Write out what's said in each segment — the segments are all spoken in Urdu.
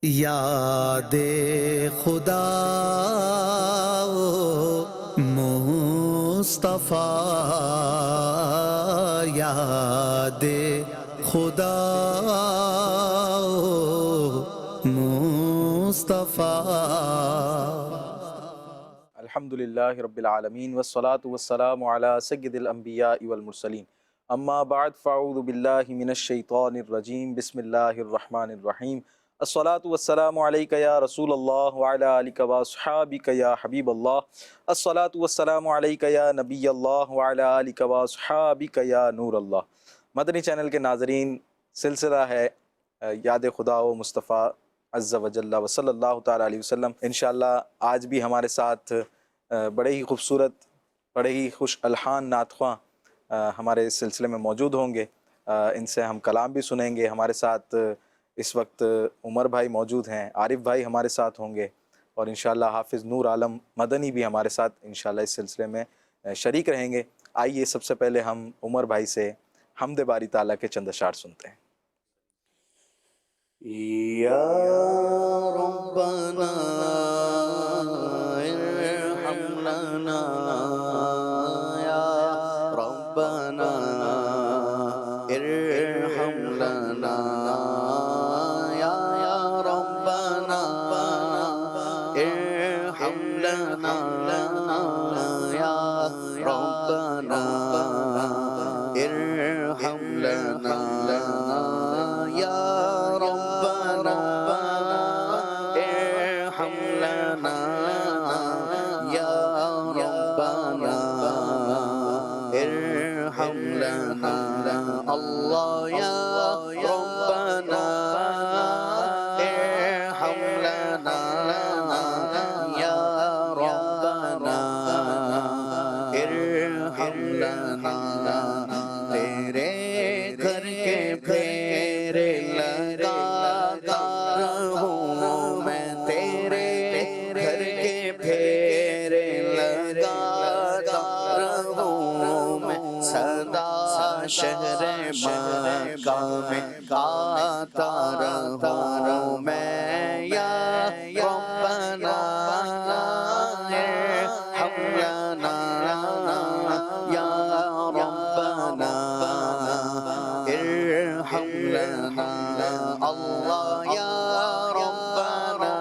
یاد خدا مصطفیٰ، یاد خدا مصطفیٰ۔ الحمد للہ رب العالمین والصلاة والسلام علی سید الانبیاء والمرسلین، اما بعد فاعوذ باللہ من الشیطان الرجیم، بسم اللہ الرحمن الرحیم۔ الصلاة والسلام علیک یا رسول اللہ وعلی آلک واصحابک یا حبیب اللہ، الصلاة والسلام علیک یا نبی اللہ وعلی آلک واصحابک یا نور اللہ۔ مدنی چینل کے ناظرین، سلسلہ ہے یاد خدا و مصطفیٰ عز و جل و صلی اللہ تعالیٰ علیہ وسلم۔ انشاءاللہ آج بھی ہمارے ساتھ بڑے ہی خوبصورت، بڑے ہی خوش الحان نعت خواں ہمارے اس سلسلے میں موجود ہوں گے۔ ان سے ہم کلام بھی سنیں گے۔ ہمارے ساتھ اس وقت عمر بھائی موجود ہیں، عارف بھائی ہمارے ساتھ ہوں گے، اور انشاءاللہ حافظ نور عالم مدنی بھی ہمارے ساتھ انشاءاللہ اس سلسلے میں شریک رہیں گے۔ آئیے سب سے پہلے ہم عمر بھائی سے حمد باری تعالیٰ کے چند اشعار سنتے ہیں۔ یا ربنا ارحم لنا، یا ربنا ارحم لنا، یا ربنا ارحم لنا، یا ربنا ارحم لنا، یا ربنا ارحم لنا، یا ربنا ارحم لنا، اللہ یا ربنا ارحم لنا، یا ربنا ارحم لنا۔ تیرے گھر کے پھیرے لگاتا رہوں میں، تیرے گھر کے پھیرے لگاتا رہوں میں، سدا شہر مکہ میں گاتا رہوں میں، یا ربنا ارحم لنا، یا ربنا ارحم لنا، اللہ یا ربنا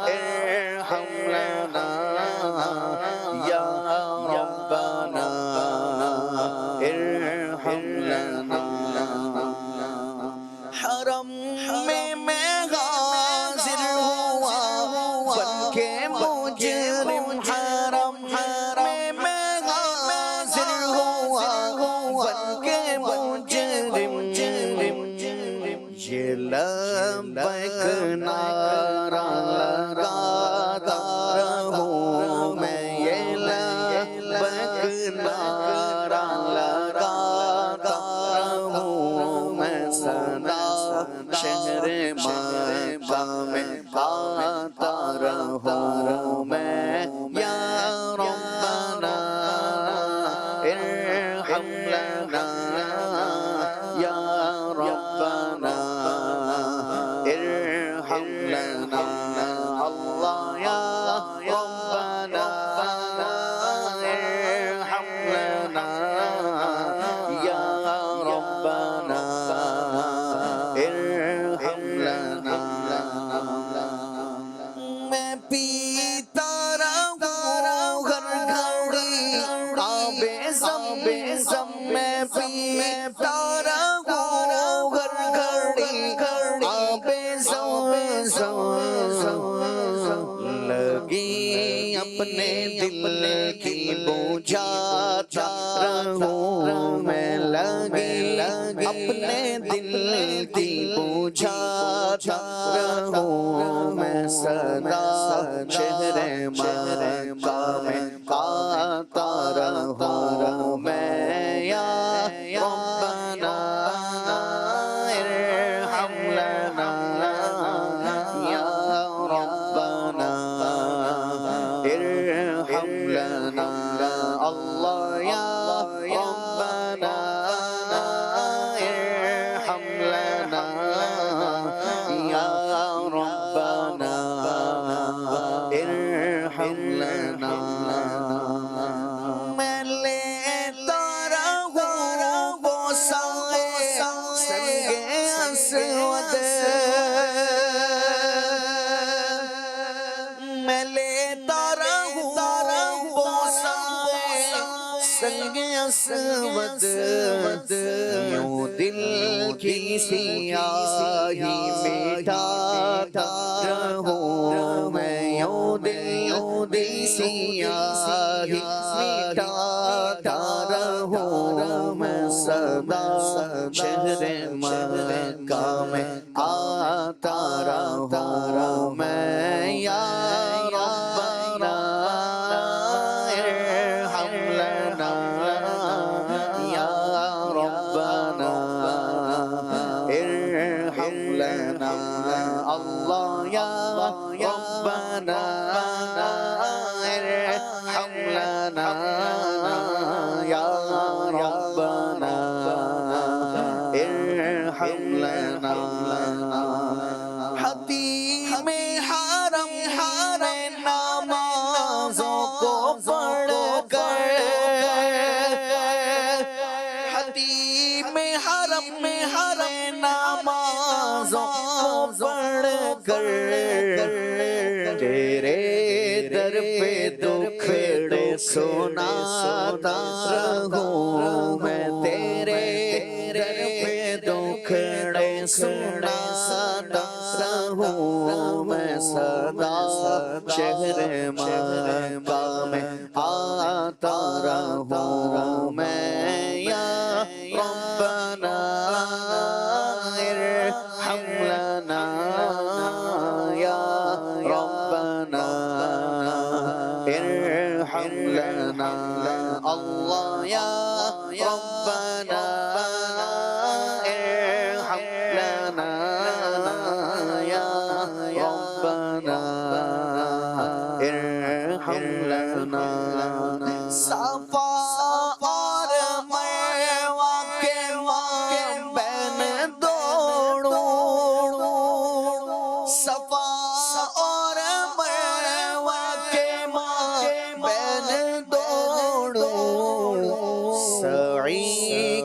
ارحم لنا، یا ربنا ارحم لنا۔ حرم میں حاضر ہوا بن کے مجرم، حرم میں حاضر ہوا بن کے مجرم، یہ لبیک نعرہ لگاتا رہوں میں، یہ لبیک نعرہ لگاتا رہوں میں، سدا شہر مکہ میں گاتا رہوں میں، یا ربنا ارحم لنا، یا ربنا ارحم لنا، اللہ یا ربنا ارحم لنا، یا ربنا ارحم لنا۔ میں پیتا رہوں ہر گھڑی آب زم، میں پیتا رہوں ہر گھڑی آب زم، لگی اپنے دل کی بجھاتا رہوں میں، لگی اپنے دل کی بجھاتا رہوں میں، سدا شہر مکہ میں گاتا رہوں میں، یا ربنا ارحم لنا، یا ربنا ارحم لنا، اللہ یا ربنا ارحم لنا، یا ارحم لنا میں لیتا رہوں بوسائے سنگ اسود میں لیتا رہوں بوسائے سنگ اسود یوں دل کی سیاہی مٹاتا رہوں میں یوں دل کی سیاہی مٹاتا رہوں میں سدا شہر مکہ میں آتا رہوں میں یا ربنا ارحم لنا یا ربنا ارحم لنا اللہ یا ربنا ارحم لنا یا ربنا ارحم لنا حتیم حرم نمازوں کو پڑھ کر حتیم حرم نمازوں کو پڑھ کر تیرے در پہ دکھڑے سناتا رہوں میں تیرے در پہ دکھڑے سناتا رہوں میں سدا شہر مکہ میں آتا رہوں میں یا ربنا ارحم لنا یا ربنا ارحم لنا اللہ یا ربنا ارحم لنا یا ربنا ارحم لنا صفا اور مروہ کے مابین دوڑوں صفا اور مروہ کے مابین دوڑوں سعی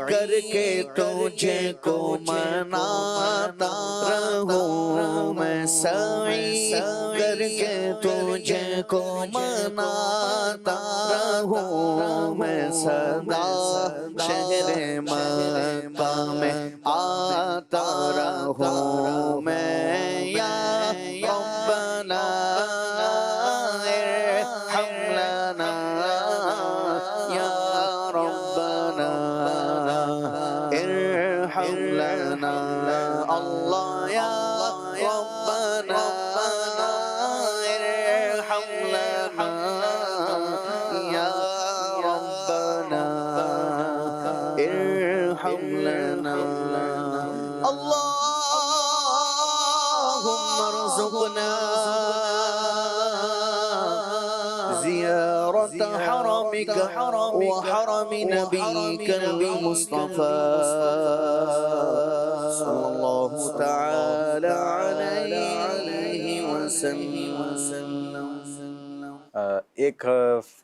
کر کے تجھے کو مناتا رہوں میں سعی کر کے تجھے کو مناتا رہوں میں سدا شہر مکہ میں آتا رہوں میں یا ربنا ارحم لنا یا ربنا ارحم لنا اللہ یا ربنا ارحم لنا یا ربنا ارحم لنا اللہم ارزقنا زیارت حرمک وحرم نبیک المصطفى صلی اللہ تعالی علیہ وسلم. ایک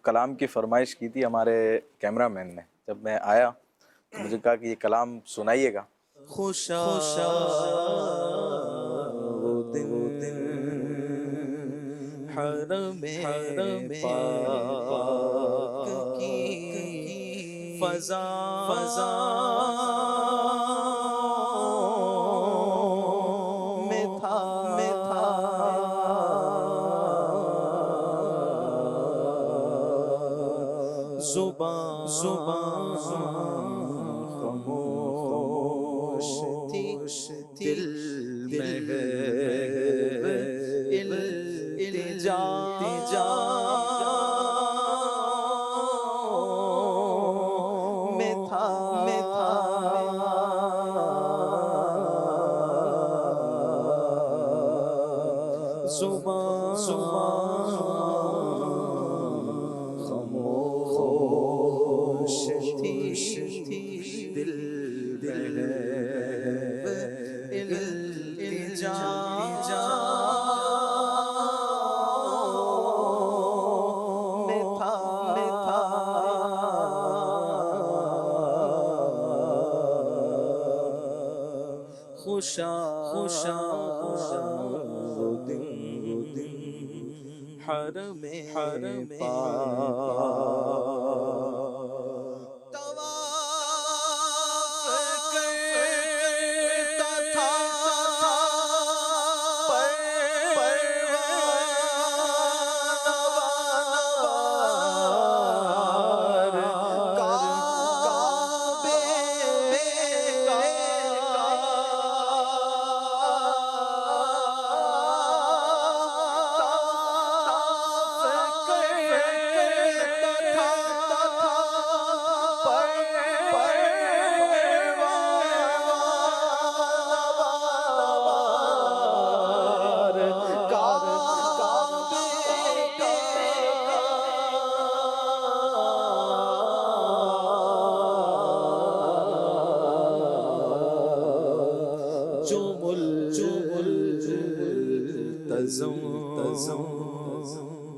کلام کی فرمائش کی تھی ہمارے کیمرہ مین نے. جب میں آیا تو مجھے کہا کہ یہ کلام سنائیے گا. خوشا حرم پاک کی فضا میں تھا زبان خاموش تھی دل میں التجا میں تھا زبان خاموش تھی دل التجا خوشا وہ دن حرم پاک طواف کرتا تھا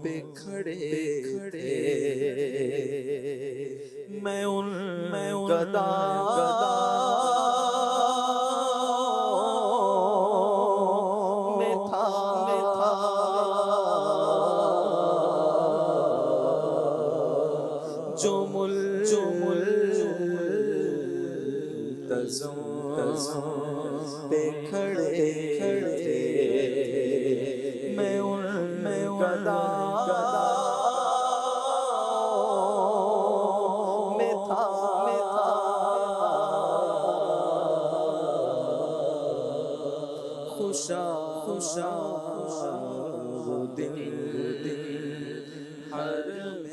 پہ کھڑے میں ان گدا میں تھا جو ملتزم پہ کھڑے میں ان گدا میں تھا خوشا وہ دن حرم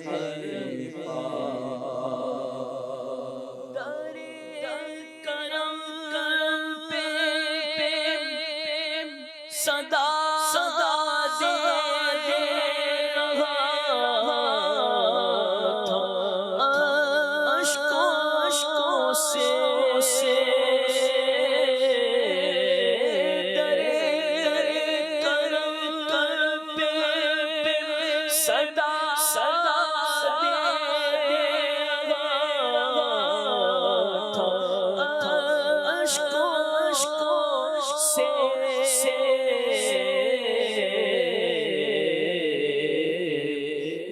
صدا دے رہا تھا اشکوں سے درے کرم پہ صدا دے رہا تھا اشکوں سے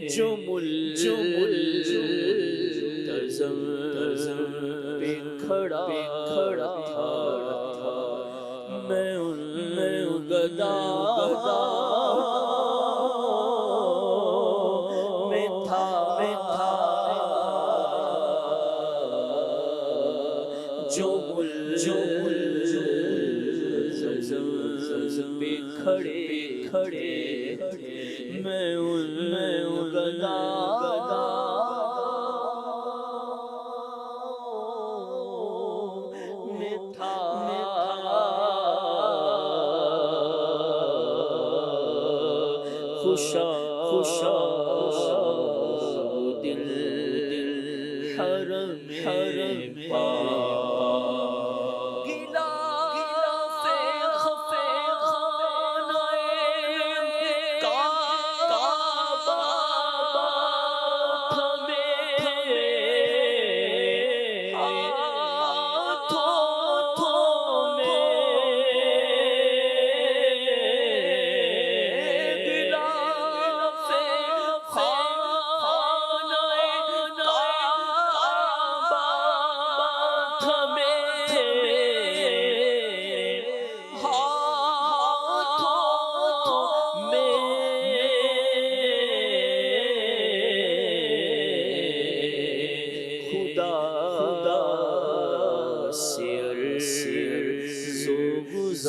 جو ملتزم پہ کھڑا تھا میں ان گدا میں تھا جو ملتزم پہ کھڑے میں ان گدا میں تھا خوشا دل حرم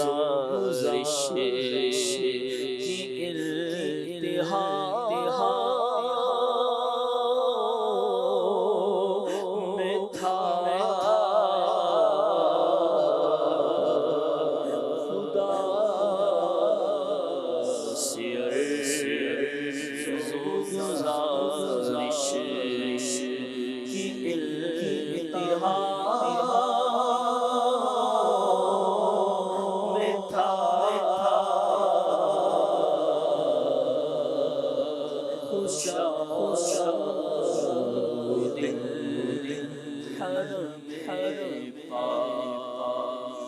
گزارش کی انتہا میں تھا خدا سے گزارش کی انتہا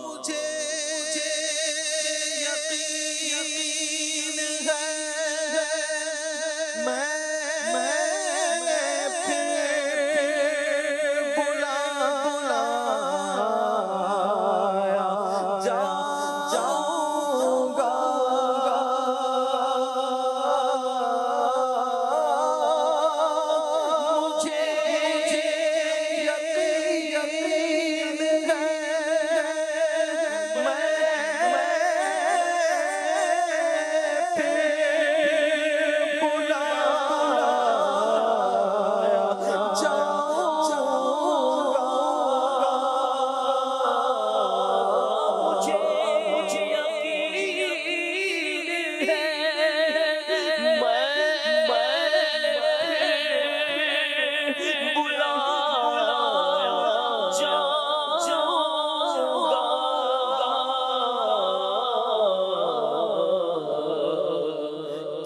مجھے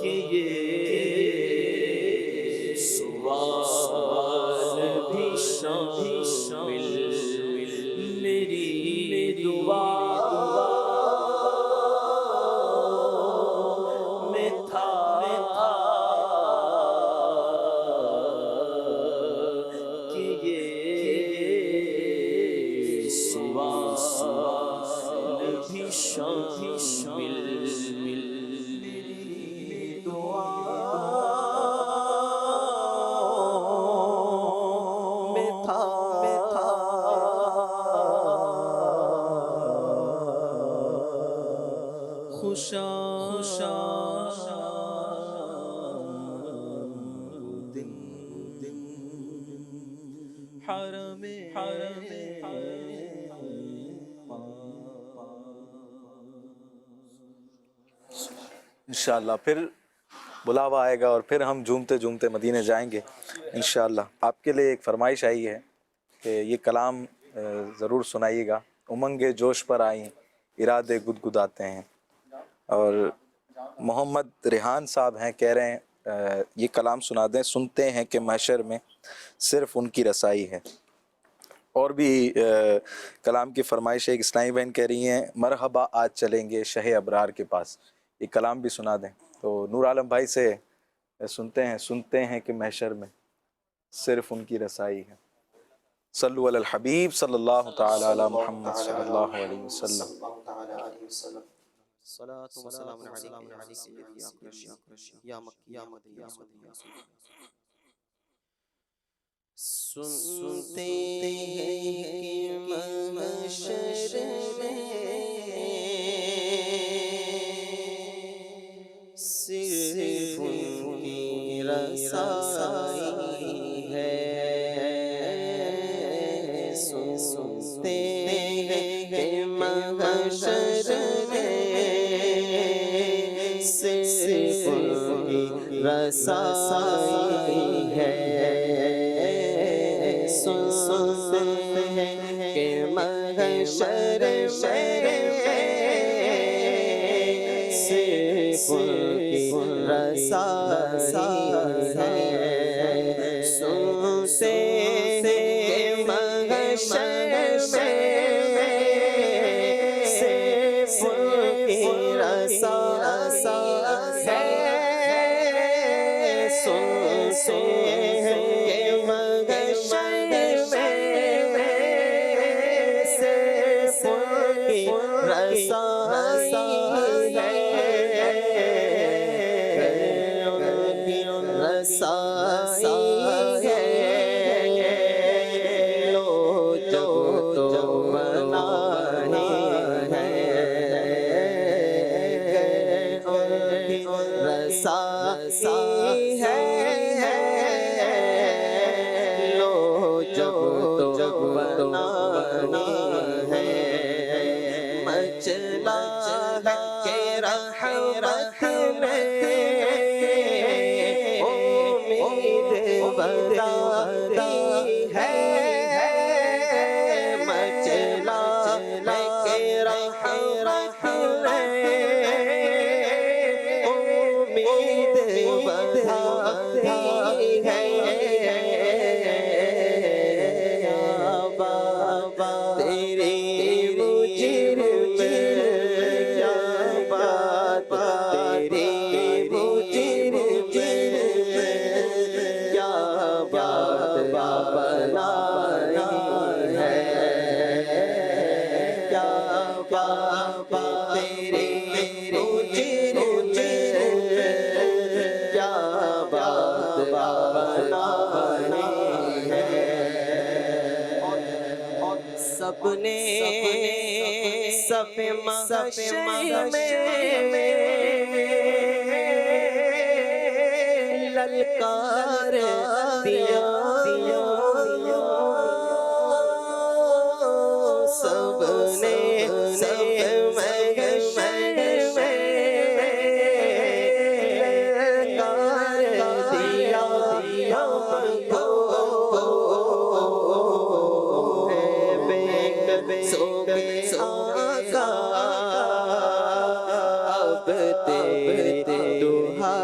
کہ یہ سوال بھی شامل میری دعا میں تھا کہ یہ سوال بھی شامل میری دعا میں تھا خوشا دن حرم انشاءاللہ پھر بلاوا آئے گا اور پھر ہم جھومتے جھومتے مدینے جائیں گے انشاءاللہ. آپ کے لیے ایک فرمائش آئی ہے کہ یہ کلام ضرور سنائیے گا. امنگ جوش پر آئیں ارادے گدگداتے ہیں. اور محمد ریحان صاحب ہیں، کہہ رہے ہیں یہ کلام سنا دیں، سنتے ہیں کہ محشر میں صرف ان کی رسائی ہے. اور بھی کلام کی فرمائش ہے. ایک اسلامی بہن کہہ رہی ہیں مرحبا آج چلیں گے شہ ابرار کے پاس، یہ کلام بھی سنا دیں. تو نور عالم بھائی سے سنتے ہیں کہ محشر میں صرف ان کی رسائی ہے. صلو علی الحبیب صلی اللہ تعالی علی محمد صلی اللہ علیہ وسلم. صلاۃ و سلام علیک یا سیدی یا مکی یا مدنی یا مدنی. سنتے ہیں کہ محشر میں صرف ان کی رسائی ہے. سنتے ہیں کہ محشر میں صرف ان کی رسائی ہے. سنتے ہیں کہ محشر میں صرف ان کی رسائی ہے. سنتے ہیں کہ محشر میں صرف ان کی رسائی ہے. سنتے ہیں کہ محشر میں صرف ان کی رسائی ہے. رسائی ہے. لو جو تو بنانی ہے. رسائی ہے. لو جو تو بنانی ہے. مچلا ہے کہ رحمت میں امید بداری ہے. مچلا ہے کہ رحمت میں امید بداری ہے. بابا تیری مجرم کیا بات، تیری مجرم کیا بات بنائی ہے. کیا بات تیری مجرم کیا بات بنائی ہے. سب نے محشر میں للکار دیا. سب نے محشر میں للکار دیا. آقا اب تیری دعا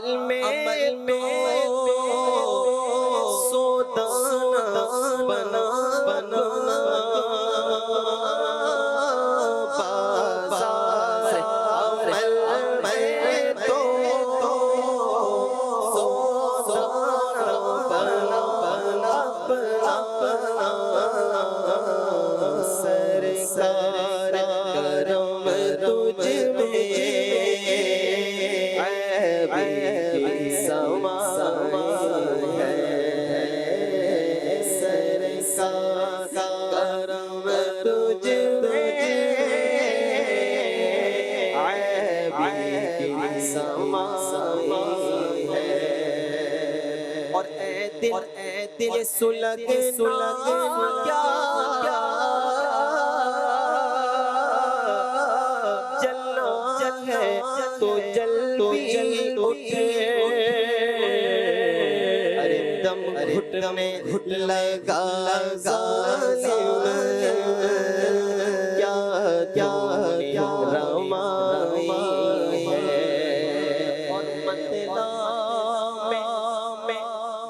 عمل میں تو سودانا بنا بازار عمل میں تو سودانا بنا سرکار کرم تجھ میں اور اے دل سلگنا کیا جلنا ہے تو جل بھی اٹھے ارے دم گھٹنے لگا ظالم کیا رمائی ہے اور مطلع میں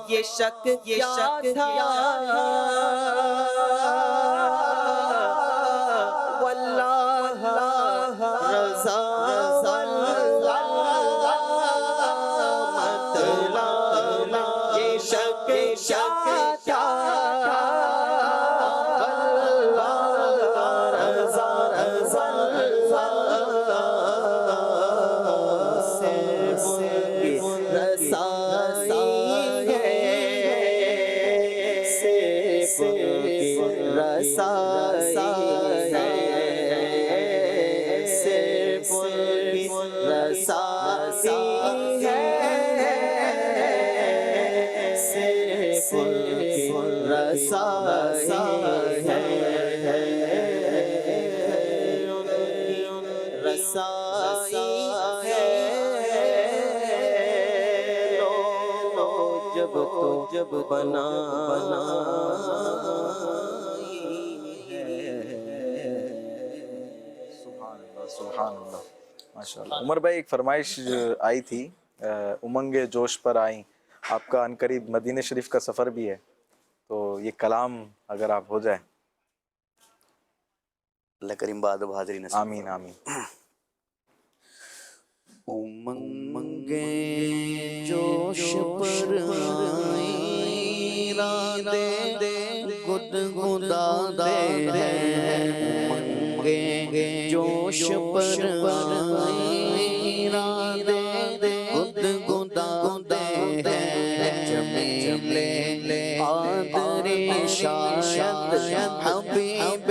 یہ شک تھا واللہ رضا مطلع یہ شک تھا واللہ رضا سے رسائی جب بنا سبحان اللہ ماشاء اللہ. عمر بھائی ایک فرمائش آئی تھی امنگ جوش پر آئیں. آپ کا عنقریب مدینہ شریف کا سفر بھی ہے تو یہ کلام اگر آپ ہو جائے. اللہ کریم بعد اب حاضری نصیب. آمین آمین. امنگ جوش پر آئیں رادے گدگداتے ہیں. امنگ جوش پر آئیں رادے گدگداتے ہیں. جمیل قادر شاید حبیب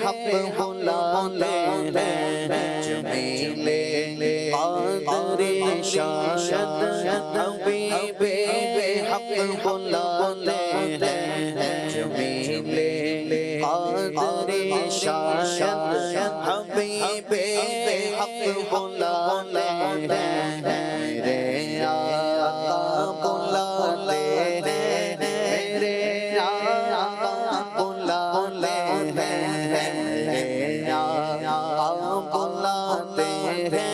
حق بلاتے ہیں. جمیل قادر شاید حبیب حق بلاتے ہیں. جمیل قادر شاید حبیب حق بلاتے ہیں. میرے آقا بلاتے ہیں. میرے آقا بلاتے ہیں. میرے آقا بلاتے ہیں.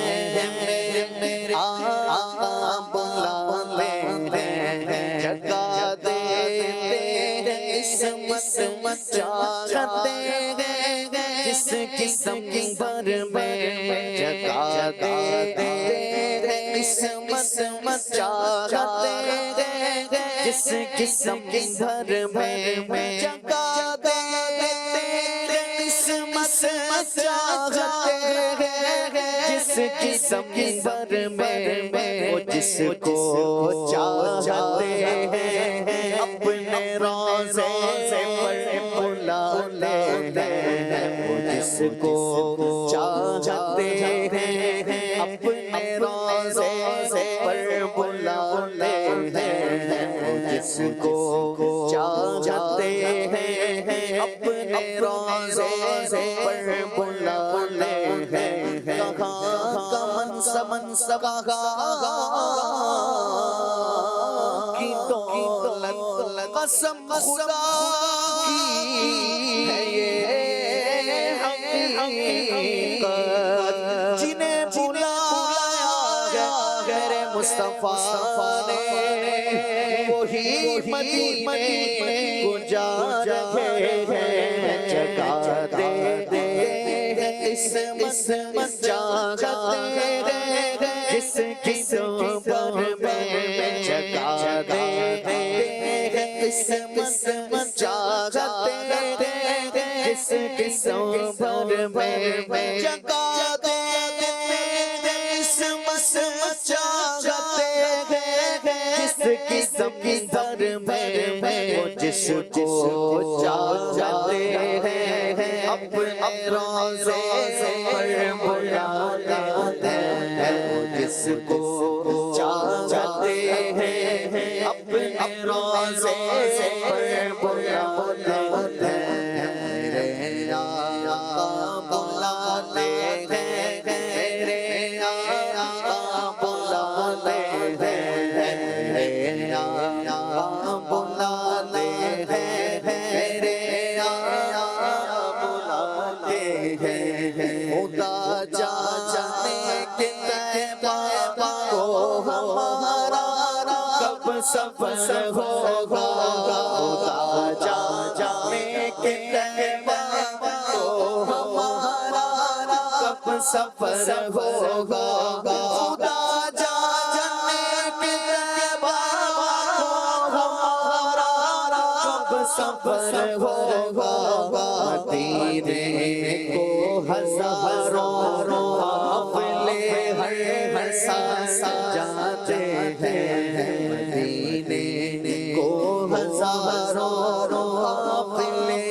میرے آقا بلاتے ہیں. جگہ دیتے ہیں عصمت چاہتے ہیں جس قسم بھر میں. جگہ دیتے ہیں عصمت چاہتے ہیں جس قسم بھر میں. جگہ دیتے ہیں عصمت چاہتے ہیں جس قسم بھر میں. وہ جس کو چاہتے ہیں اپنے روضے پر بلاتے ہیں. وہ جس کو چاہتے ہیں اپنے روضے پر بلاتے ہیں. وہ جس کو چاہتے ہیں اپنے روضے پر بلاتے ہیں. کہاں کا منصب کی دولت قسم خدا کی ہے یہ حقیقت. جنہیں بلایا غیر مصطفیٰ نے وہی مدینے کو جا رہے ہیں جگہ دے دے اس مسجد جس کی صبر میں جگہ دے دے اس مسجد جس کی صبر میں جگہ دے دے اس مسجد جس کی صبر میں وہ جس کو چاہتے ہیں اپنے روضے پر بلاتے ہیں وہ جس کو چاہتے ہیں اپنے روضے پر بلاتے ہیں میرے آقا بلاتے ہیں میرے آقا بلاتے ہیں میرے آقا بلاتے ہیں میرے آقا بلاتے ہیں خدا جانے کے طیبہ کو ہمارا کب سفر ہوگا خدا جانے کے طیبہ کو ہمارا کب سفر ہوگا خدا جانے کے طیبہ کو ہمارا کب سفر ہوگا مدینے کو ہزاروں قافلے ہر سال جاتے ہیں مدینے کو ہزاروں قافلے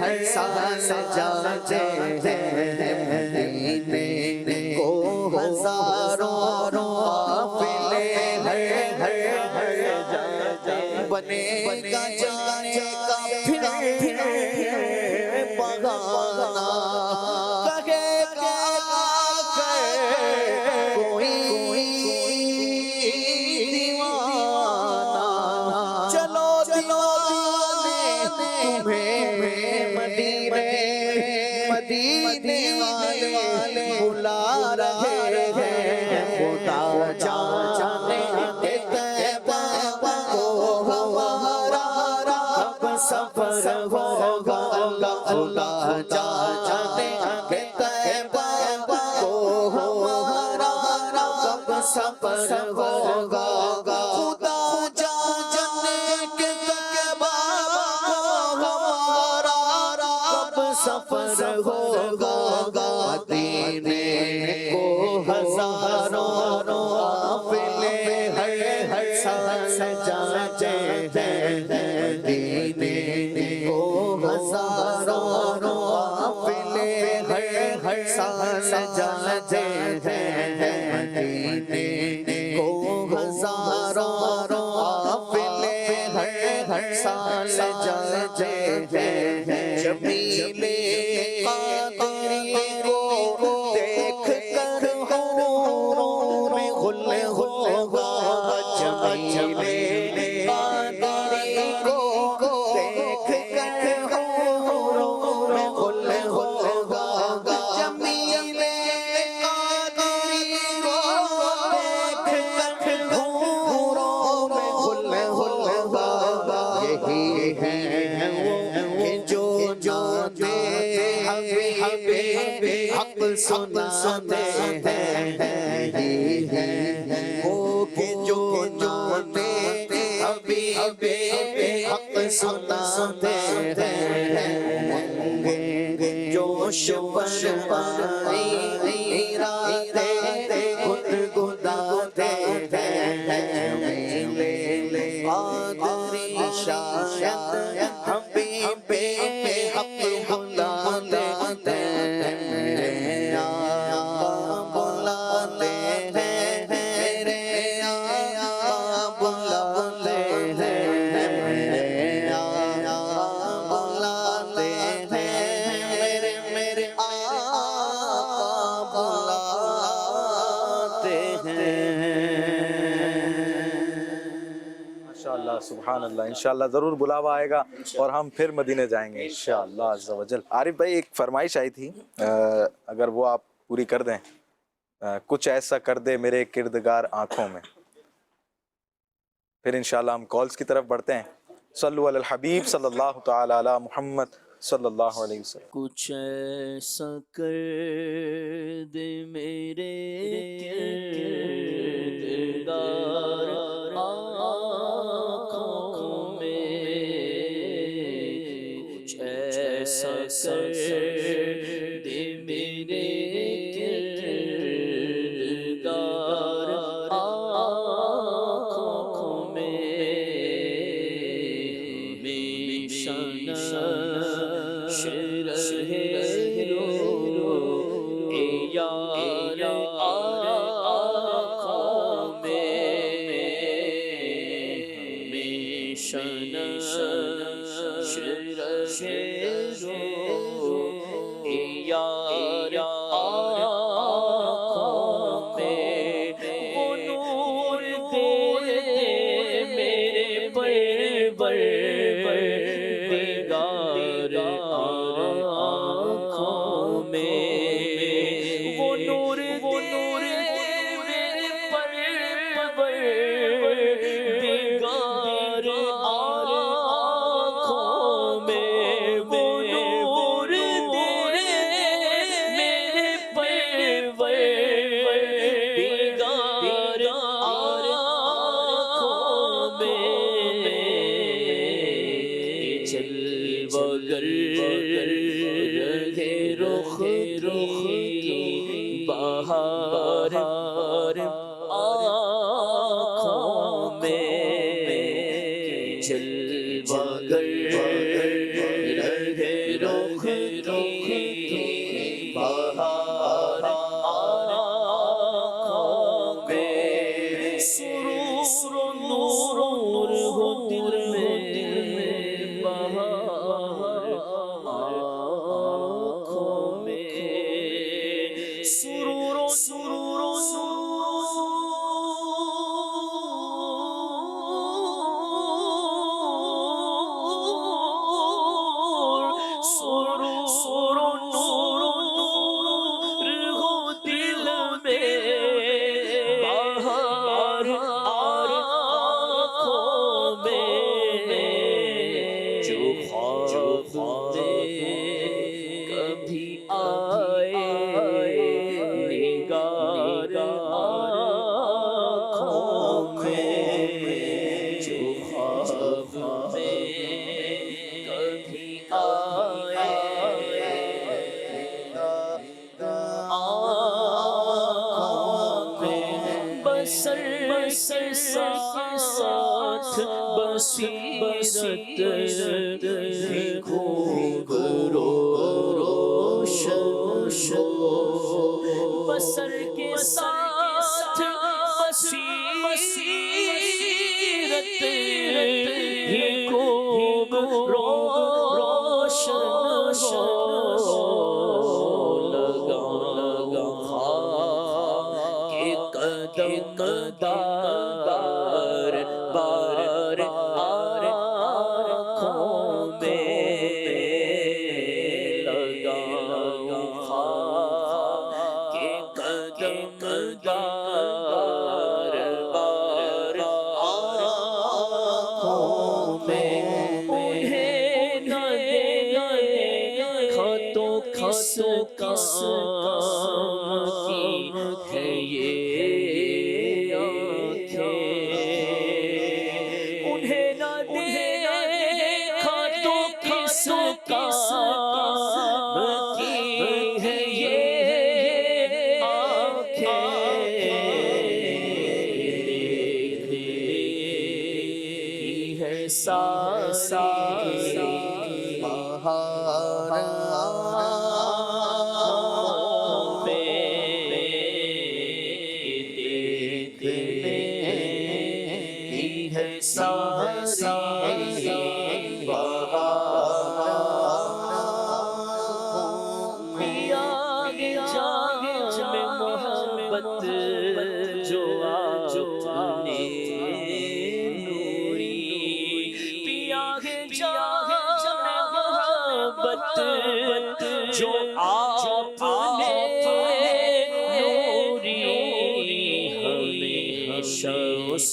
ہر سال جاتے ہیں مدینے کو ہزاروں قافلے ہر جاتے بنے گا جانے کا پھر بہانہ کہے گا کوئی دیوانہ چلو دیوانے تمہیں مدینے والے بلا رہے ہیں خدا جانے کے طیبہ کو ہمارا کب سفر ہوگا خدا جانے کے طیبہ کو ہمارا کب سفر ہوگا خدا جانے کے طیبہ کو ہمارا کب سفر ہوگا مدینے کو ہزاروں قافلے ہر سال جاتے ہیں مدینے کو ہزاروں قافلے ہر سال جاتے ہیں مدینے کو ہزاروں قافلے ہر سال جاتے ہیں جمیل قادری کو دیکھ کر حور میں غل ہوگا جمیل قادری کو دیکھ کر حور میں غل ہوگا جمیل قادری کو دیکھ کر حور میں غل ہوگا یہی ہے جو جاتے حبیب حق سناتے ہیں یہی ہے وہ کہ جو جاتے حبیب حق سناتے ہیں جوش بنوائی ارادے گدگداتے ہیں میلے قادری شاید حبیب حق بلاتے ہیں میرے آقا بلاتے ہیں میرے آقا بلاتے ہیں میرے آقا بلاتے ہیں میرے آقا بلاتے ہیں ماشاءاللہ سبحان اللہ. انشاءاللہ ضرور بلاوا آئے گا اور ہم پھر مدینے جائیں گے انشاءاللہ عز و جل. عارف بھائی ایک فرمائش آئی تھی, اگر وہ آپ پوری کر دیں. کچھ ایسا کر دے میرے کردگار آنکھوں میں پھر انشاءاللہ ہم کالز کی طرف بڑھتے ہیں. صلو علی الحبیب صلی اللہ تعالی علی محمد صلی اللہ علیہ وسلم. کچھ ایسا کر دے میرے کردگار آنکھوں میں، کچھ ایسا کر دے میرے کردگار آنکھوں میں، ہمیشہ یار آنکھوں میں، ہمیشہ یار آنکھوں میں، وہ نور دے میرے پروردگار آنکھوں میں، وہ نور دے میرے پروردگار آنکھوں میں، وہ نور دے میرے پروردگار آنکھوں میں، جلوہ گر رہے رخ کی بہار آنکھوں میں، جلوہ گر رہے رخ کی بہار آنکھوں میں، سرور و نور ہو دل میں بہار آنکھوں میں، سرور و نور ہو دل میں بہار آنکھوں میں، جو خواب کبھی آئے نگار آنکھوں میں، جو خواب کبھی آئے آنکھوں میں، بسر کے ساتھ بصیرت بھی خوب روشن ہو، بسر کے ساتھ بصیرت بھی خوب روشن ہو، لگا کہ قدم دار بار آنکھوں میں، لگا کہ قدم دار بار آنکھوں میں، انہیں نہ دیکھا تو کس کام کی ہے یہ آنکھیں، انہیں نہ دیکھا تو کس کام کی ہے یہ آنکھیں، دیکھنے ہے ساری بہار آنکھوں میں، دیکھنے ہے ساری بہار آنکھوں میں، آگے جام محبت جو آپ نے نوری، پیا ہے جام محبت جو آپ نے نوری، ہمیشہ اس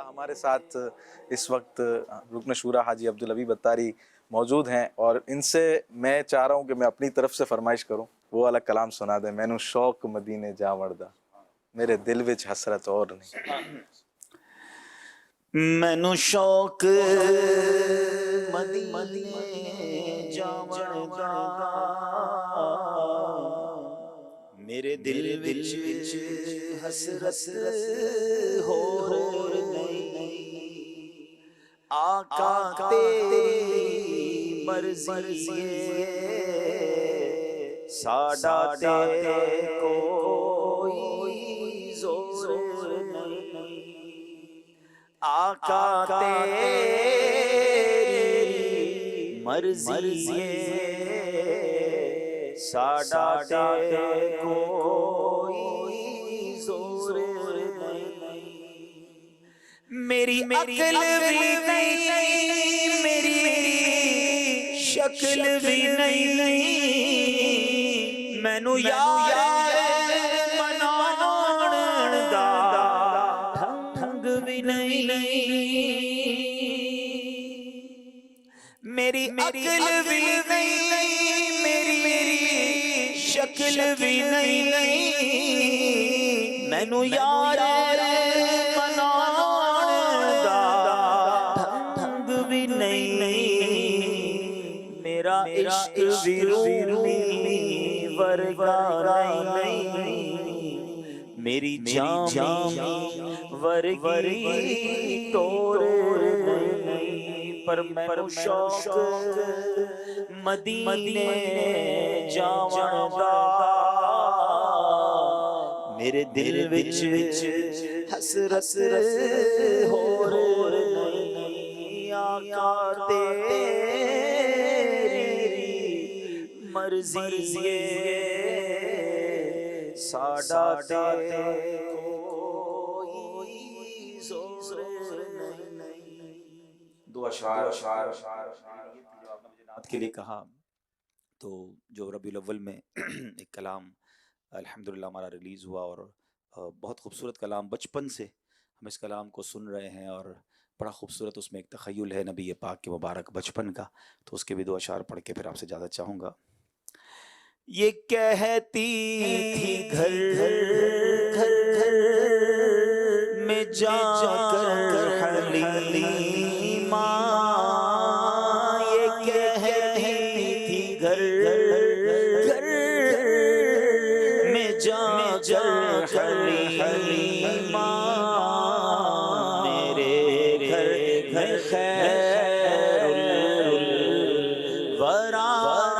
ہمارے ساتھ اس وقت رکن شورا حاجی عبدالحبیب اتاری موجود ہیں، اور ان سے میں چاہ رہا ہوں کہ میں اپنی طرف سے فرمائش کروں، وہ والا کلام سنا دیں، مینوں شوق مدینے جا وڑدا، میرے دل وچ حسرت اور نہیں۔ مینوں شوق مدینے جاون دا، میرے دل وچ حسرت ہور نہیں، آقا تیری مرضی ساڈا تے کوئی زور نہیں، آقا تیری مرضی ساڈا تے کوئی زور نہیں، میری عقل بھی نہیں، میری شکل بھی نہیں، مینوں یار مناون دا ڈھنگ بھی نہیں، میری عقل بھی نہیں، میری شکل بھی نہیں، مینوں یار مناون دا ڈھنگ بھی نہیں، میرا عشق بھی رومی ورگا نہیں، میری جان ورگی ٹور نہیں، پر مینوں شوق مدینے جاون دا، میرے دل وچ حسرت ہور نہیں، آقا تیری مرضی ساڈا تے کوئی زور نہیں۔ دو اشعار جو آپ نے مجھے نعت کے لیے کہا، تو جو ربیع الاول میں ایک کلام الحمدللہ ہمارا ریلیز ہوا، اور بہت خوبصورت کلام، بچپن سے ہم اس کلام کو سن رہے ہیں، اور بڑا خوبصورت اس میں ایک تخیل ہے نبی پاک کے مبارک بچپن کا، تو اس کے بھی دو اشعار پڑھ کے پھر آپ سے اجازت چاہوں گا۔ یہ کہتی تھی گھر گھر میں جا کر حلیمہ، یہ کہتی تھی گھر گھر میں جا کر حلیمہ، میرے گھر میں خیر الورا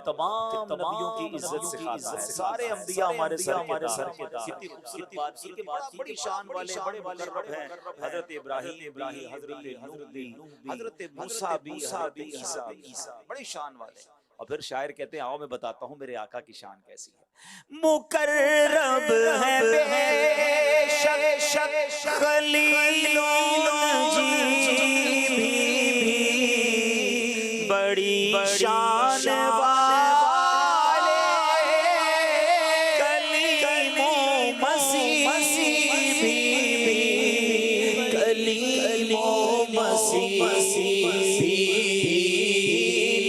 تمام نبیوں کی عزت سکھاتا ہے، سارے انبیاء ہمارے سر کے دار۔ کتنی خوبصورت بات کی کہ بڑی شان والے بڑے مقرب ہیں، حضرت ابراہیم بھی، حضرت نوح بھی، حضرت موسیٰ بھی، حضرت عیسیٰ بھی، بڑی شان والے۔ اور پھر شاعر کہتے ہیں آؤ میں بتاتا ہوں میرے آقا کی شان کیسی ہے۔ مقرب ہے بے شک خلیل نجیب بھی، بڑی شان والے کلیم و مسیح بھی، کلیم و مسیح بھی،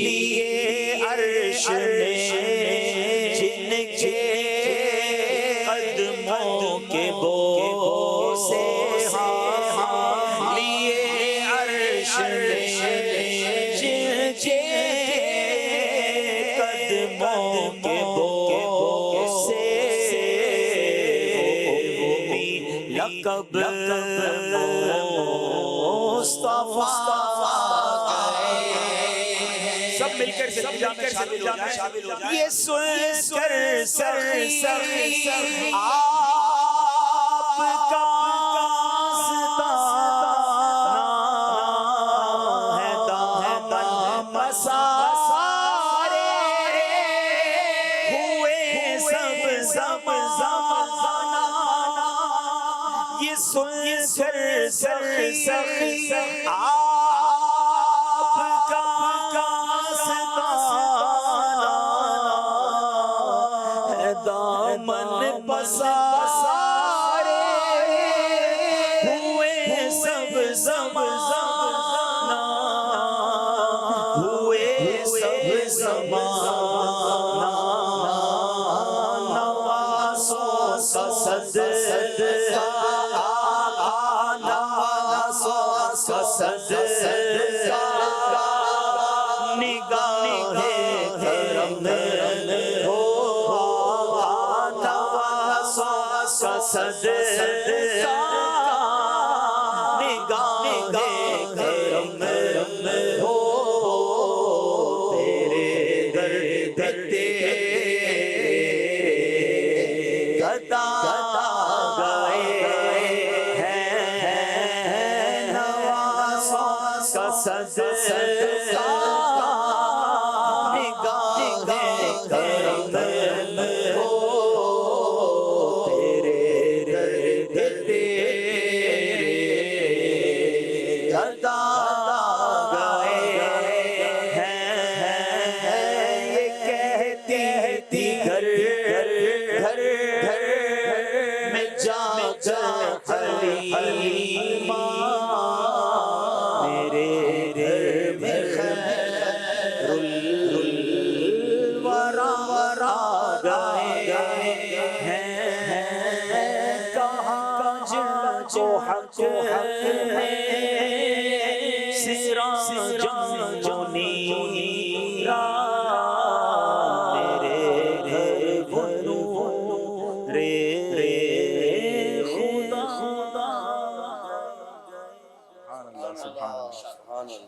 لیے عرش نے جن کے قدموں کے بوسے، لیے عرش نے جن کے قدموں کے بوسے، لقب مصطفیٰ سب مل کر شامل ہو جائیں۔ یہ سن کر سخی آپ کا آستانہ ہے، دامن پسارے ہوئے سب زمانہ، یہ سن کر سخی آپ کا دامن پسارے ہوئے سب زمانہ، ہوئے سب زمانہ، نوازوں کا صدقہ، نوازوں کا صدقہ، نگاہ کرم ہو کا صدقہ، نگاہ کرم ہو تیرے در تیرے گدا گئے ہیں، نوازوں کا صدقہ، نگاہ کرم ہو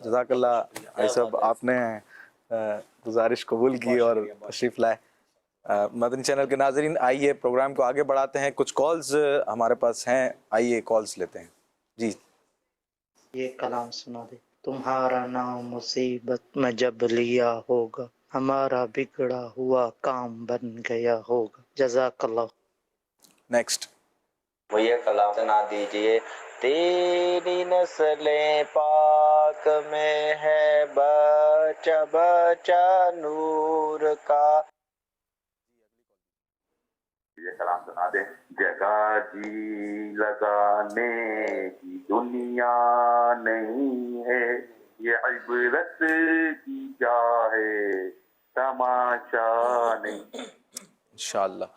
جزاک اللہ بھائی صاحب، آپ نے گزارش قبول کی اور تشریف لائے۔ مدنی چینل کے ناظرین، آئیے پروگرام کو آگے بڑھاتے ہیں، کچھ کالز ہمارے پاس ہیں، آئیے کالز لیتے ہیں۔ جی یہ کلام سنا دے۔ تمہارا نام مصیبت میں جب لیا ہوگا، ہمارا بگڑا ہوا کام بن گیا ہوگا۔ جزاک اللہ۔ نیکسٹ وہ یہ کلام سنا دیجئے۔ تیری نسل پاک میں ہے بچہ بچہ نور کا۔ یہ کلام سنا دے۔ جگہ جی لگانے کی دنیا نہیں ہے، یہ عبرت کی جا ہے، تماشا نہیں۔ انشاءاللہ۔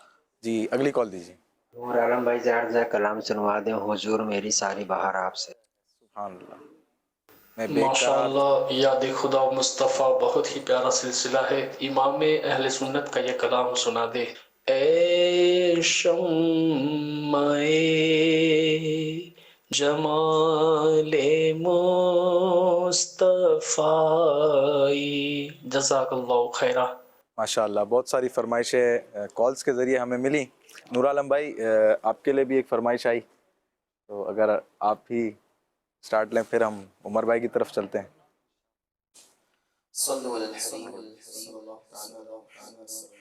جی اگلی کال دیجیے۔ نور عالم بھائی سے عرض ہے کلام سنوا دیں، حضور میری ساری بہار آپ سے۔ سبحان اللہ۔ ماشاء اللہ، یاد خدا مصطفیٰ بہت ہی پیارا سلسلہ ہے۔ امام اہل سنت کا یہ کلام سنا دے۔ اے شمع جمال مصطفیٰ، جزاک اللہ خیرہ۔ ماشاء اللہ، بہت ساری فرمائشیں کالز کے ذریعے ہمیں ملی. نور عالم بھائی آپ کے لیے بھی ایک فرمائش آئی، تو اگر آپ ہی سٹارٹ لیں پھر ہم عمر بھائی کی طرف چلتے ہیں. صلو علی الحبیب صلی اللہ تعالی علیہ وسلم.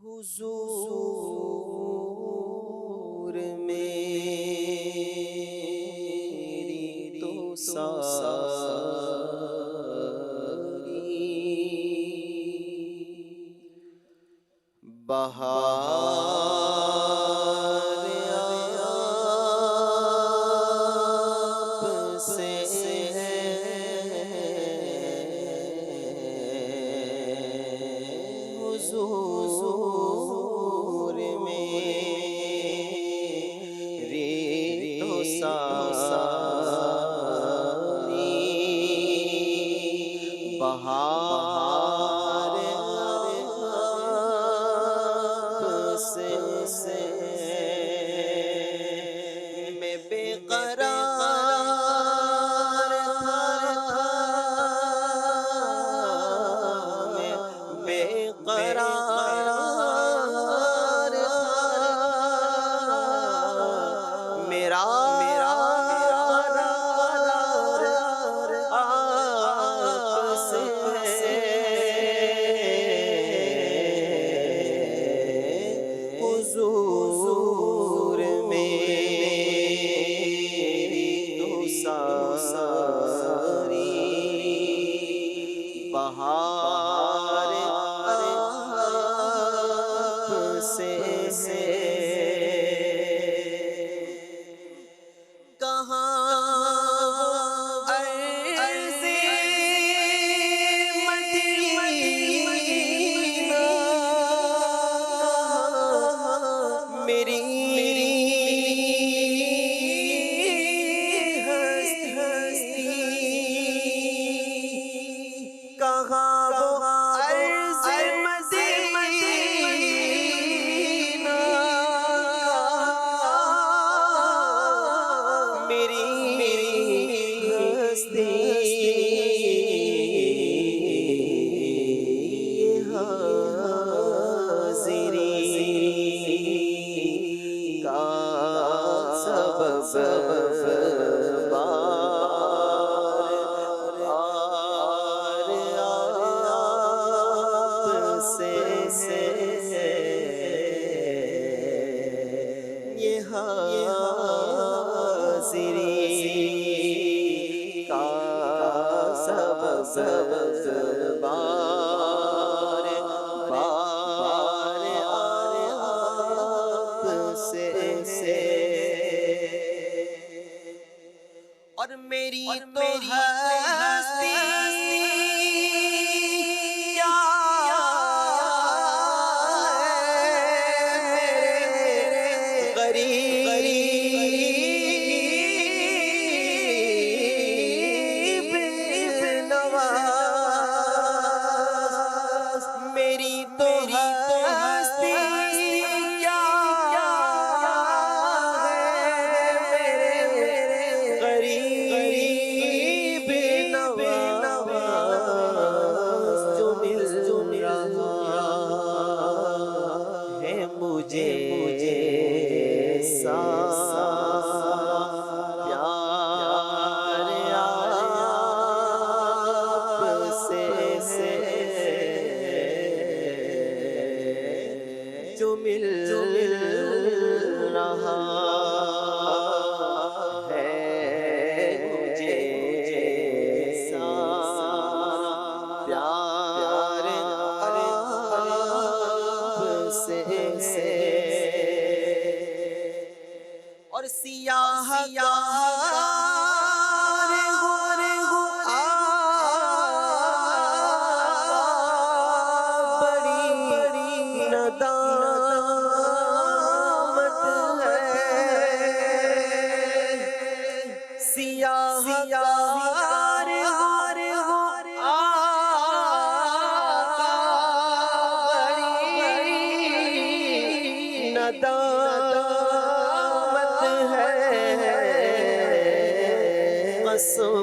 حضور میری تو ساری بہار آپ سے حضور میری تو ساری بہار آپ سے میں بے قرار تھا، میں بے قرار تھا، میرا آپ سے حضور میری تو ساری بہار آپ سے کہاں عرض مدینہ میری ہستی کہاں وہ عرض مدینہ میری ہستی حاضری کا سبب بار آپ سے یہ حاضری کا سبب بار آپ سے اور میری تو ہستی کیا ہے غریب نواز میری تو ہستی کیا غریب نواز جو مل رہا ہے مجھے سارا پیار آپ سے جو مل رہا اور سیاہ بڑی ندامت ہے سیاہ ندامت ہے قسم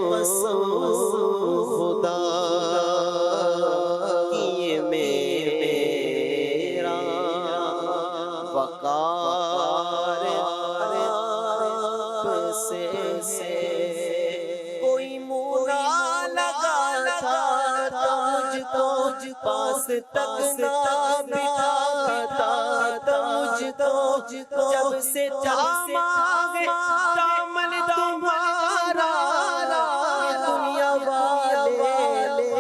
خدا تجھ پاس تک نہ بٹھاتا تجھ کو جب سے مانگے دامن تمہارا دنیا والے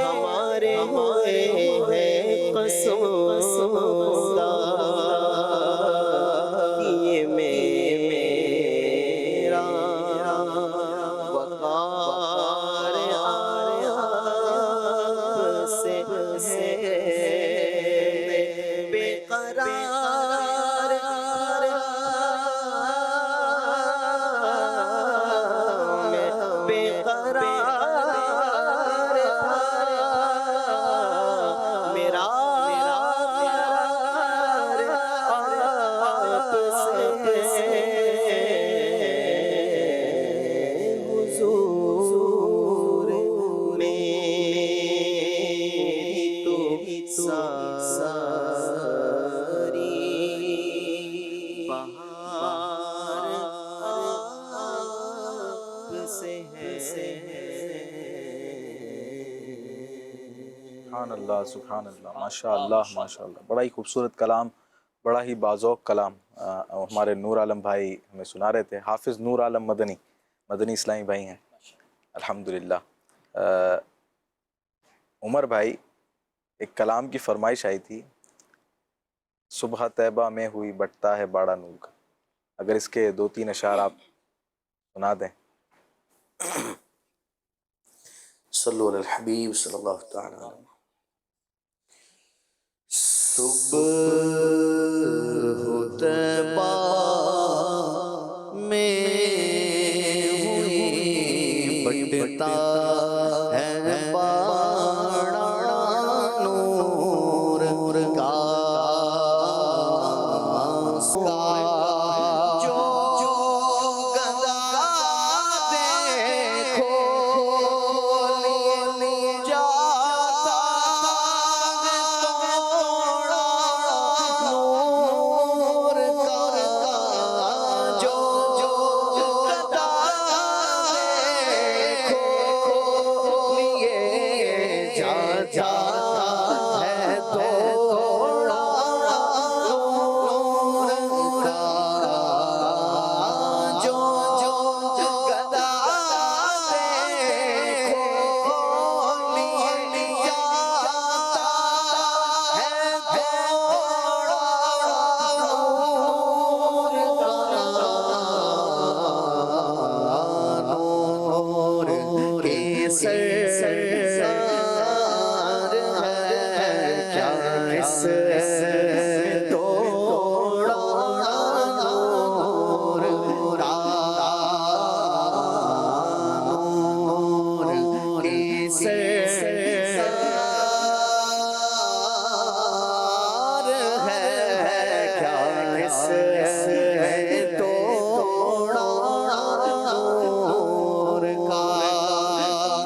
ہمارے ہوئے ہیں قصوردار یہ میرا وقار آپ سے ہے بے قرار بے قرار میرا آپ سے حضور میری تو ساری بہار آپ سے ہے سبحان اللہ سبحان اللہ، ماشاء اللہ ماشاء اللہ، بڑا ہی خوبصورت کلام، بڑا ہی باذوق کلام ہمارے نور عالم بھائی ہمیں سنا رہے تھے۔ حافظ نور عالم مدنی اسلامی بھائی ہیں الحمدللہ۔ عمر بھائی، ایک کلام کی فرمائش آئی تھی، صبح طیبہ میں ہوئی بٹتا ہے باڑا نور کا، اگر اس کے 2-3 اشعار آپ سنا دیں۔ صلو علی الحبیب صلی اللہ تعالی علیہ وسلم۔ صبح طیبہ میں ہوئی بٹتا ہے باڑا نور کا، جو گدا دیکھو جاتا ہے توڑا نور کا، جو گدا دیکھو لیے جاتا ہے توڑا نور کا، جو گدا دیکھو لیے جاتا ہے توڑا نور کا، نور کے سرکار ہے کیا اس توڑا نور کا، نور کے سرکار ہے کیا اس توڑا نور کا،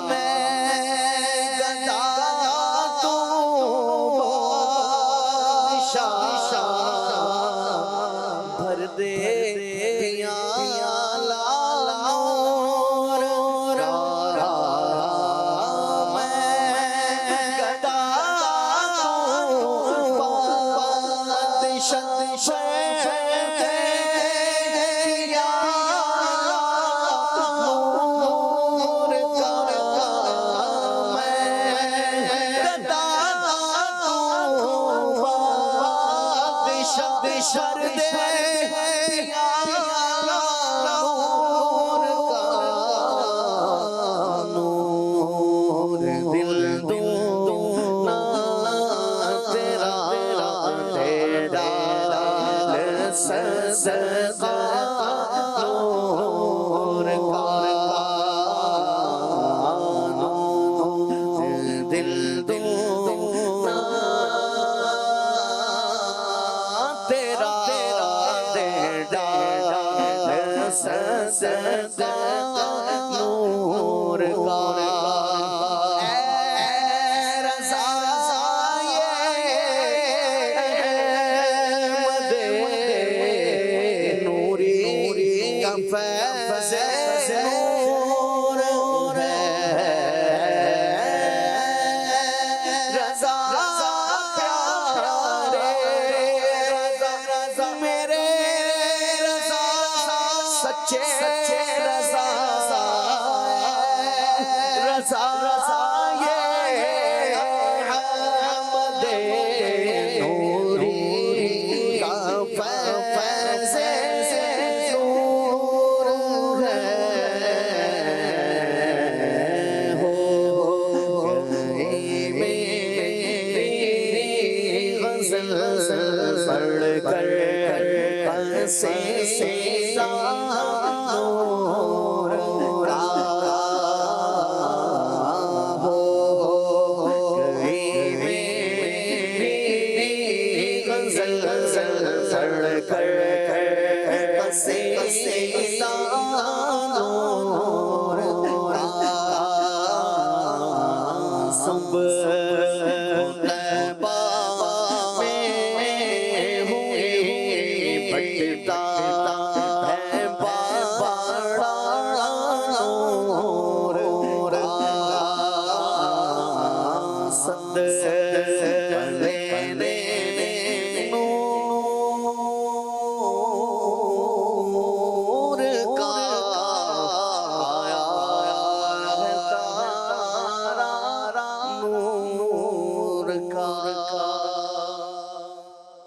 میں گدا تو بادشاہ بھر دے پیالہ نور کا، میں گدا تو بادشاہ نور کا، میں گدا تو بادشاہ دے پیالہ نور کا، نور دل دونا تیرا دے ڈال صدقہ نور کا، نور دل دونا تیرا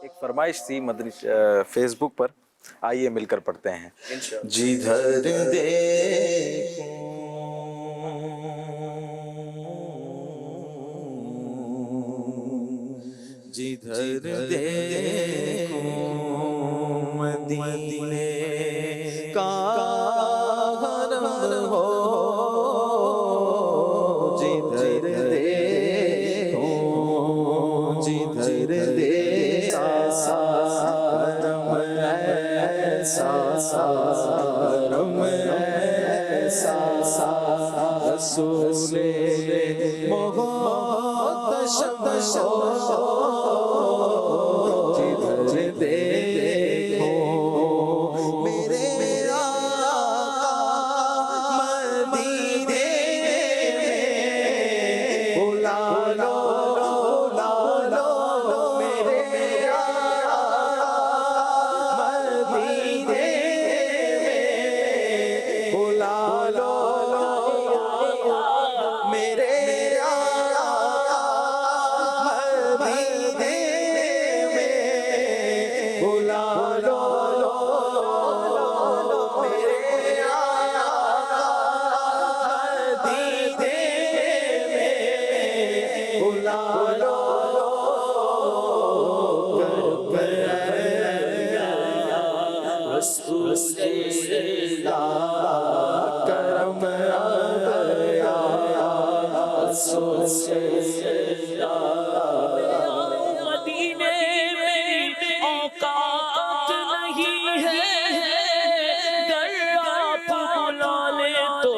ایک فرمائش تھی مدنی فیس بک پر، آئیے مل کر پڑھتے ہیں. جدھر جدھر دیکھوں مدینے کا حرم ہو، جدھر دیکھوں جدھر دیکھوں حرم ایسا حرم ایسا رسول محتشم ہو، جدھر دیکھو میرے آقا مدینے میں بلا لو میرے آقا مدینے میں بلا لو میرے آقا مدینے میں بلا لو میرے آقا مدینے میں بلا لو رسول اللہ کرم آیا رسول مدینے میں اوقات نہیں ہے، گر آپ بلا لے تو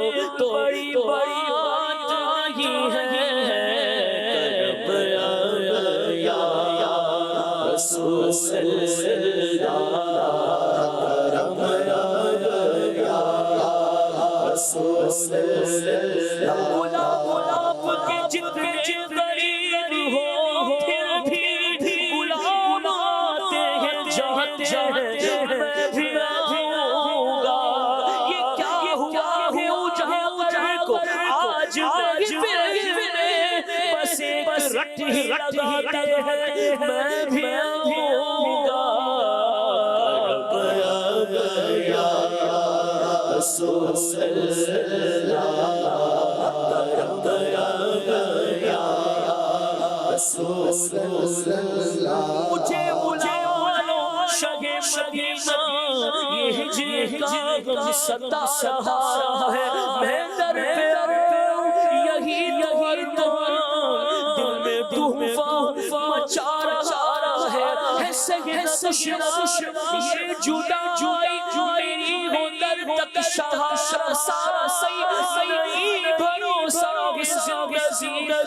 بڑی بات نہیں ہے. کرم آیا رسول اللہ کرم آیا رسول اللہ. گلاب کے جتنے قریب ہو پھر بھی بلاتے ہیں جاتے ہیں میں بھی آؤں گا. یہ کیا ہوا ہو جہاں کو آج میں بس ایک رٹ ہی لگاتے ہیں میں بھی آؤں گا. رسول اللہ کرم آیا رسول اللہ. مجھے بلا لو شہ مدینہ، یہ ہجر کا غم ستا رہا ہے، میں در پہ یہی تو دل میں طوفان مچا رہا ہے. سیدنا یہ جدائی میری ہو در تک شہر سارا نہیں بھروسہ زندگی کا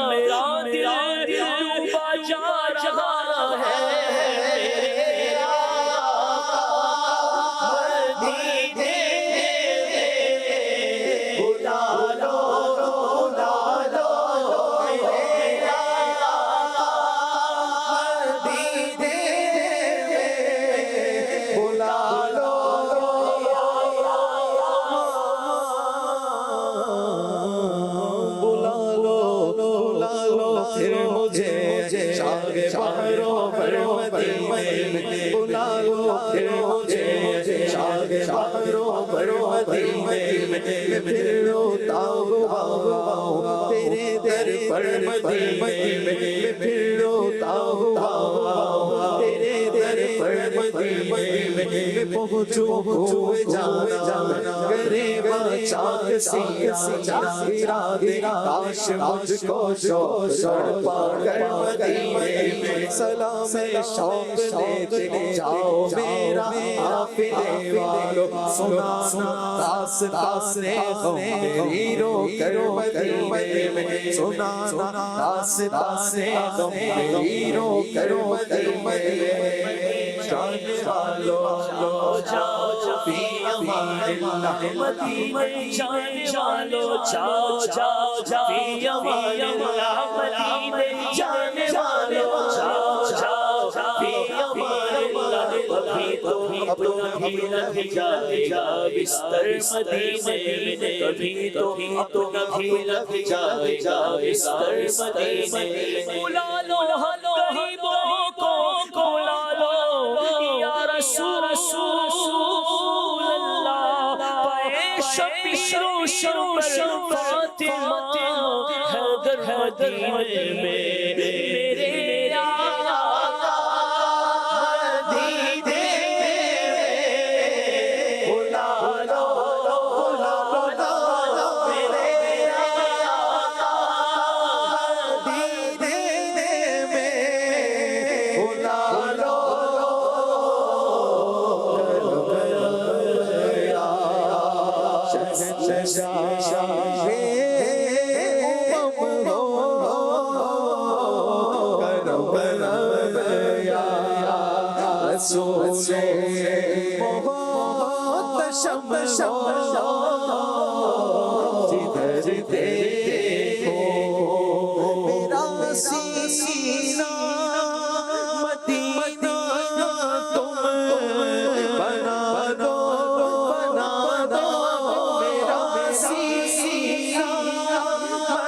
میرا دل ڈوبا جا رہا ہے. میرے آقا مدینے میں بلا لو میرے آقا مدینے میں بلا لو. مجھے شاہ بہروں پر مدینے بلا لو پھر مجھے شاہ بہروں پر مدینے پھر روتا ہوا تیرے در پر مدینے پھر روتا ہوا تیرے در پر مدینے پہنچو کوئے جانا کرے گا چاک سیاہ ارادے کاش مجھ کو شوق پا کر مدینے سلام شوق لیتے جاؤ میرا حافظ والو سنا داستانے غم میری رو کر مدینے سنا داستانے غم میری رو کر مدینے جانے والو جاؤ فی امان اللہ مدینے جانے والو جاؤ فی امان اللہ مدینے جانے والو جاؤ فی امان اللہ اپنا بھی لگ جائے گا بستر مدینے کبھی تو اپنا بھی لگ جائے گا بستر مدینے بلا لو غریبوں کو بلا لو یا رسول اللہ پائے شبیر شمر فاطمہ حیدر مدینے میں میرے آقا مدینے بلا لو میرے آقا مدینے میں بلا لو جدھر دیکھو میرا سینہ مدینہ تم بنا دو میرا سینہ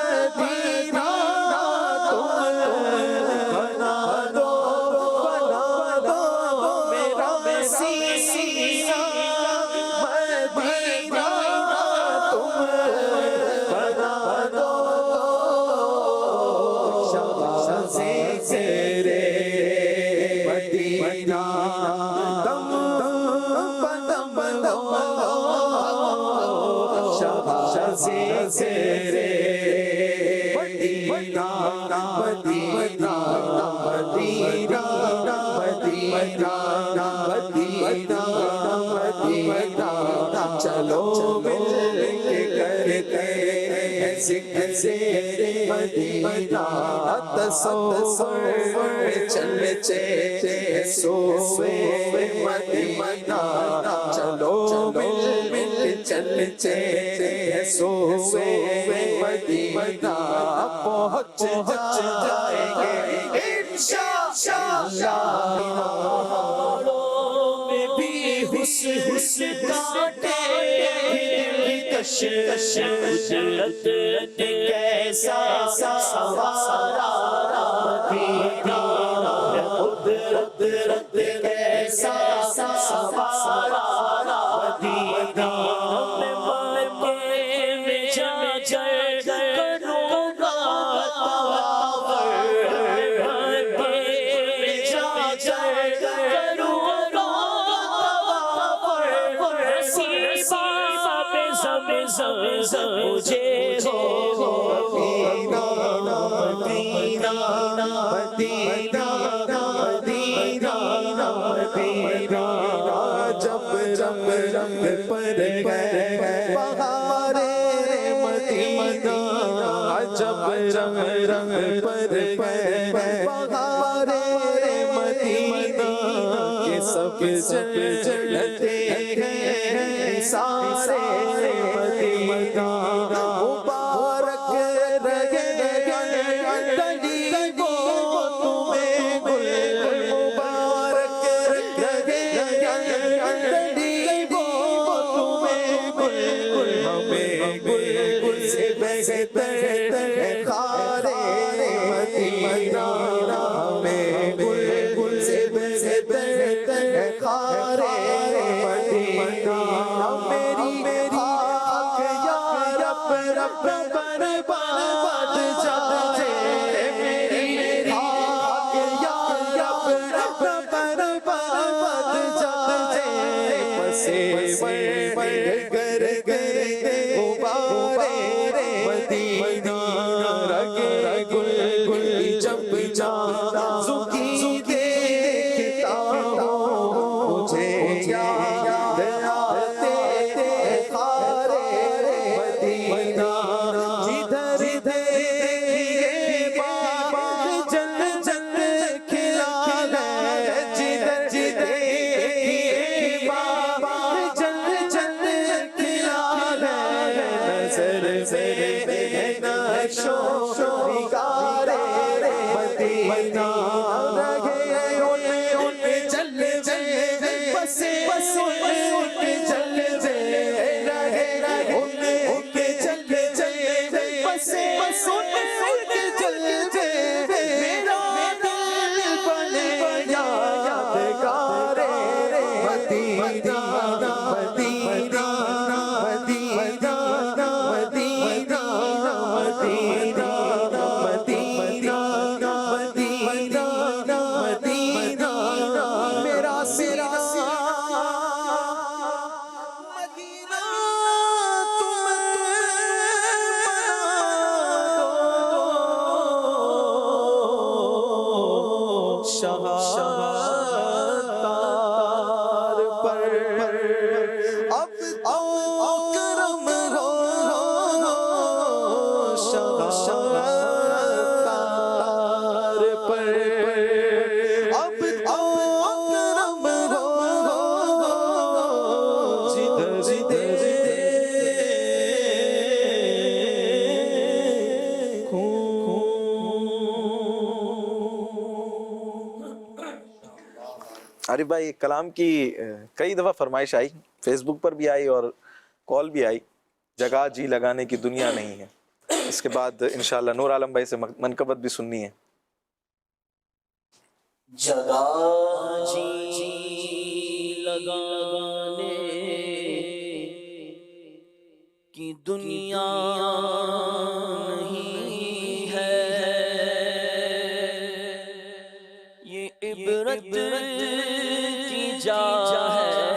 مدینہ تم بنا دو میرا سینہ مدینہ تم بنا دو شباز تیرے مدینہ تم بنا دو شباز تیرے مدینہ مدینہ مدینہ مدینہ مدینہ مدینہ چلو مل کے کرتے ہیں ذکر مدینہ تصور چلتے سوئے مدینہ چلو مل کے چلتے ہیں سوئے مدینہ پہنچ جائیں گے انشاءاللہ میں بھی حسن کاٹے کش قدرت نے کیسا سوارا مدینہ قدرت کیسا سوارا مدینہ میں مکے میں جا کروں گا مجھے ہو مدینہ مدینہ مدینہ مدینہ مدینہ جب جب رنگ پر گئے بہارے مدینہ جب رنگ پر گئے بہارے مدینہ کے سب چلتے ہیں سارے مدینہ مبارک رہے گلی کو تمہیں گل مبارک رہے گلی کو تمہیں گل ہمیں گل سے بہتر خارے مدینہ مدینہ میں گل سے بہتر خارے مدینہ میری خاک یا رب رب برباد جائے میری خاک یا رب رب برباد جائے بسے گر گئے غبارے مدینہ رگے گل جب جانا زکی دیکھتا ہوں مجھے یاد آتے خارے مدینہ جدھر دیکھیے باغ جل جل کھلا ہے جدھر دیکھیے باغ جل جل کھلا ہے نظر میں نقشوں نگارے مدینہ رہے ان چل جائے بسے ان چل جائے رہے ان چل جائے بسے ان چل جائے میرا دل بنے یادگار مدینہ مدینہ مدینہ مدینہ مدینہ مدینہ مدینہ مدینہ میرا سرا مدینہ تم شہادار پر اب کرم ہو شہادار پر اب کرم ہو جدھر عارف بھائی کلام کی کئی دفعہ فرمائش آئی، فیس بک پر بھی آئی اور کال بھی آئی، جگہ جی لگانے کی دنیا نہیں ہے. اس کے بعد انشاءاللہ نور عالم بھائی سے منقبت بھی سننی ہے. جگہ جی لگانے کی دنیا نہیں ہے، یہ عبرت کی جا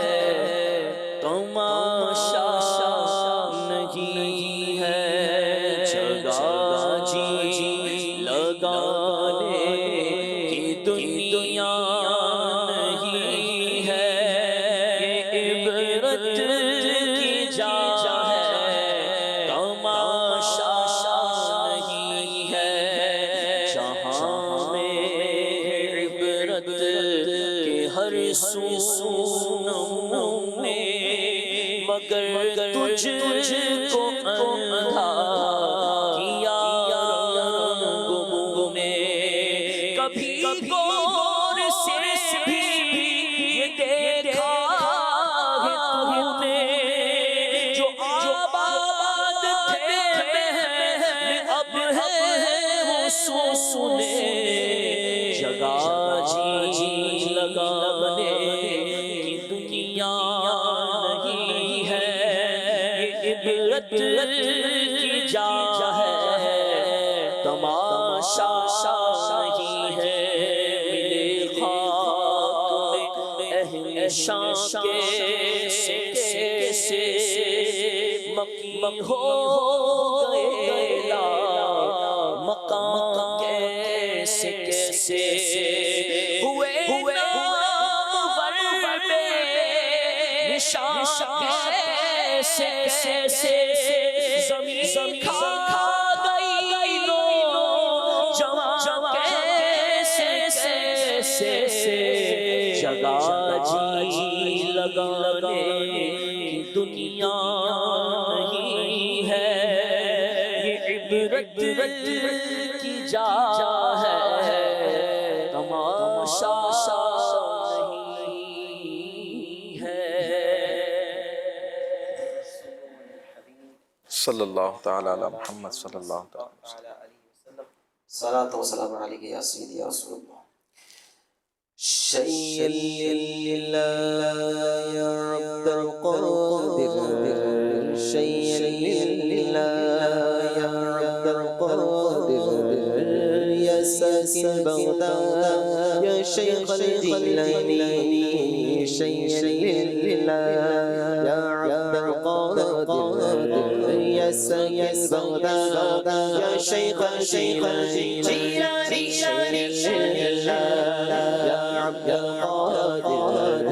ہے تماشا نہیں ہے. جگہ جی لگانے کی دنیا نہیں ہے، یہ عبرت کی جا ہے تماشا نہیں ہے. جہاں میں عبرت کے ہر سو نمونے مگر تجھ کو اندھا کیا رنگوں نے. کبھی غور سے بھی یہ دیکھا ہے تو نے جو آباد تھے اب ہے وہ سونے. جگہ جی لگانے کی دنیا نہیں ہے، یہ عبرت کی جا ہے تماشا نہیں ہے. ملے خاک میں اہل شام کے سے مکی ہو گئے مقام کیسے ہوئے نامور بے نشان کیسے زمین کھا گئی لو جوان کیسے. جگہ جی لگانے کی دنیا نہیں ہے، یہ عبرت کی جا ہے تماشا نہیں ہے. صلی اللہ تعالی علی محمد صلی اللہ تعالی علیہ وسلم. صلاۃ و سلام علیک یا سیدی یا رسول اللہ. شیئا للہ یا عبد القادر، شیئا للہ یا عبد القادر، یا ساکن بغداد یا شیخ الجیلانی، شیئا للہ یا عبد القادر، یا ساکن بغداد یا شیخ الجیلانی، شیئا للہ عبد القادر،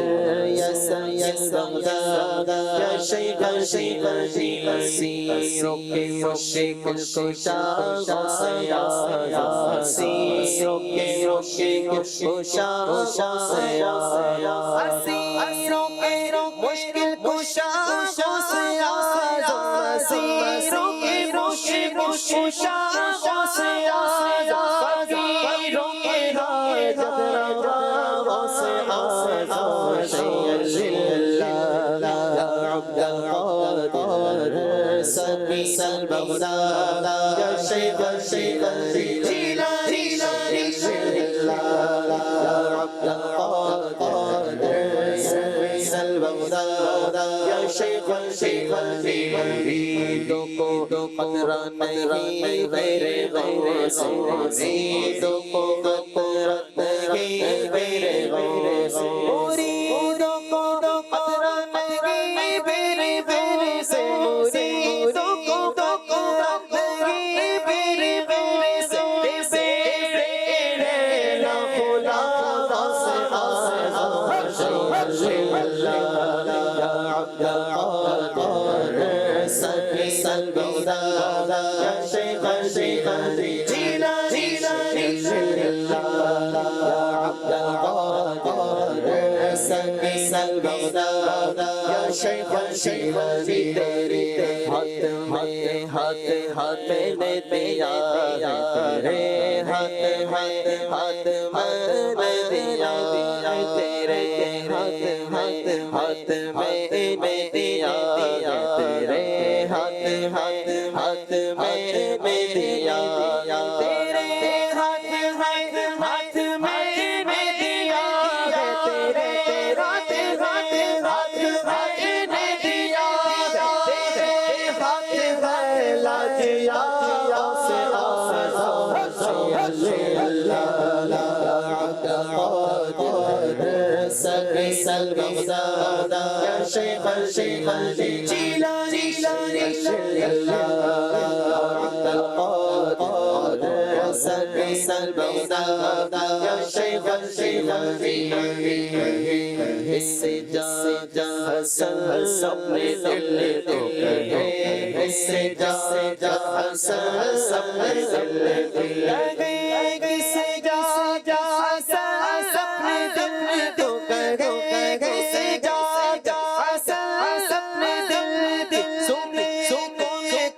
یا سید بغداد یا شیخ الجیلانی، اسیروں کے مشکل کشا غوث اعظم، اسیروں کے مشکل کشا غوث اعظم، اسیروں کے مشکل کشا غوث اعظم، اسیروں کے مشکل کشا غوث اعظم، فقیروں کے حاجت روا غوث اعظم، شیئا للہ یا عبد القادر، سکین البغداد یا شیخ الجیلانی، شیئا للہ یا عبد القادر، سکین البغداد یا شیخ الجیلانی، مریدوں کو خطرہ نہیں غیر غوث، مریدوں کو خطرہ نہیں غیر غوث، مریدوں کو خطرہ نہیں غیر غوث، مریدوں کو خطرہ نہیں غیر غوث، لا خدا غوث اعظم، شیئا للہ یا عبد القادر، سکین البغداد یا شیخ الجیلانی، شیئا للہ یا عبد القادر، سکین البغداد یا شیخ الجیلانی، تیرے ہاتھ میں دیا ہے، تیرے ہاتھ میں دیا ہے، تیرے ہاتھ میں دیا ہے، تیرے ہاتھ میں دیا ہے، تیرے ہاتھ میں دیا ہے، تیرے ہاتھ میں دیا ہے، تیرے ہاتھ ہے لاجیا غوث اعظم، شیئا للہ یا عبد القادر، سکین البغداد یا شیخ الجیلانی، شیئا للہ یا عبد القادر، سکین البغداد یا شیخ الجیلانی، اس سے جا حسن اپنے دل تو کہے، اس سے جا حسن اپنے دل کہے، اس سے جا حسن اپنے دل تو کہے، اس سے جا حسن اپنے دل سنے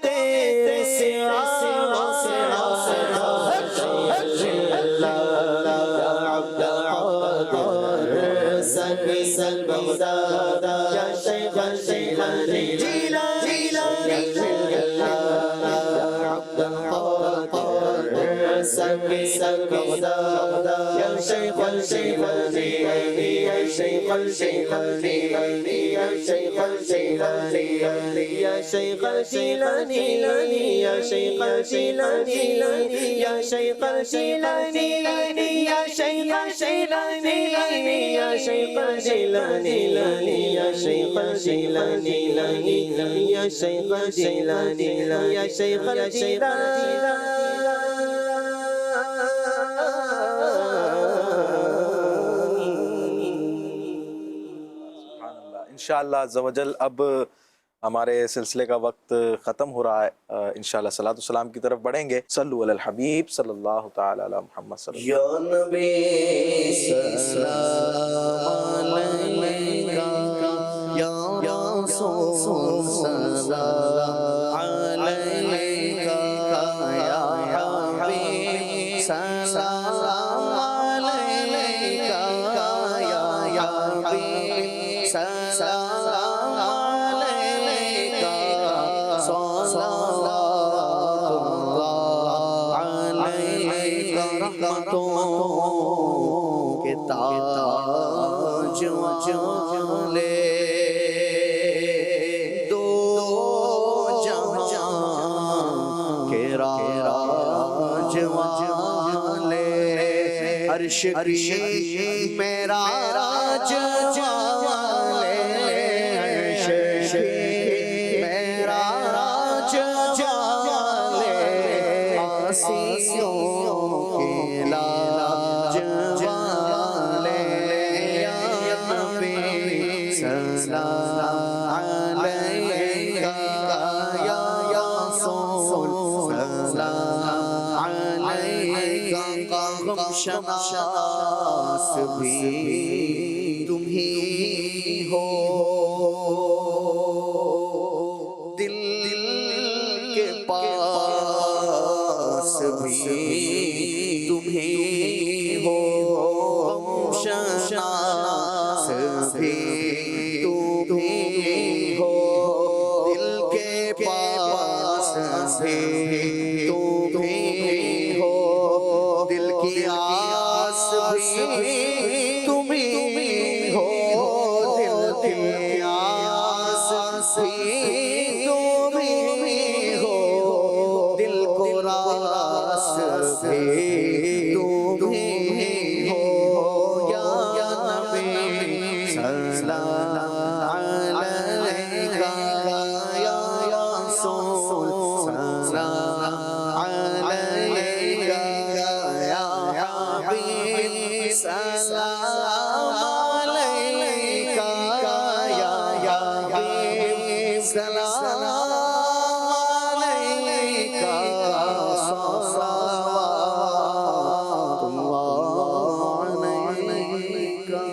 تیرے غوث اعظم، شیئا للہ یا عبد القادر، سکین البغداد یا شیخ الجیلانی، شیئا للہ یا عبد القادر، سکین البغداد یا شیخ الجیلانی، یا شیخ الجیلانی، یا شیخ الجیلانی، یا شیخ الجیلانی، یا شیخ الجیلانی، یا شیخ الجیلانی، یا شیخ الجیلانی، یا شیخ الجیلانی، یا شیخ الجیلانی، یا شیخ الجیلانی، یا شیخ الجیلانی. انشاءاللہ عز و جل اب ہمارے سلسلے کا وقت ختم ہو رہا ہے. انشاءاللہ صلاۃ و سلام کی طرف بڑھیں گے. صلو علی الحبیب صلی اللہ تعالی علی محمد صلی اللہ یا نبی سلام علیکہ یا رسول سلام علیکہ یا حبیب سلام علیکہ یا حبیب سلام علیکہ صلوات اللہ علیہ رحمتوں کے تاج والے دو جہاں کے راج والے عرش کی معراج والے عرش کی معراج والے آسیوں کے لاج والے یا نبی سلام علیکہ یا رسول سلام علیکہ غم شناس بھی تم ہی ہو دل کے پاس بھی تم ہی ہو غم شناس بھی تم ہی ہو دل کے پاس بھی تم ہی ہو دل کی آس بھی تم ہی ہو دل کی آس بھی تم ہی ہو دل کو راس بھی تم ہی ہو یا نبی سلام علیکہ یا رسول سلام علیکہ یا حبیب سلام علیکہ یا حبیب سلام علیکہ صلوات اللہ علیکہ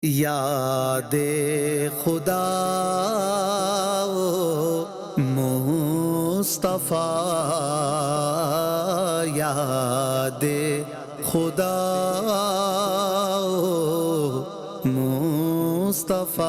یاد خدا مصطفیٰ یاد خدا مصطفیٰ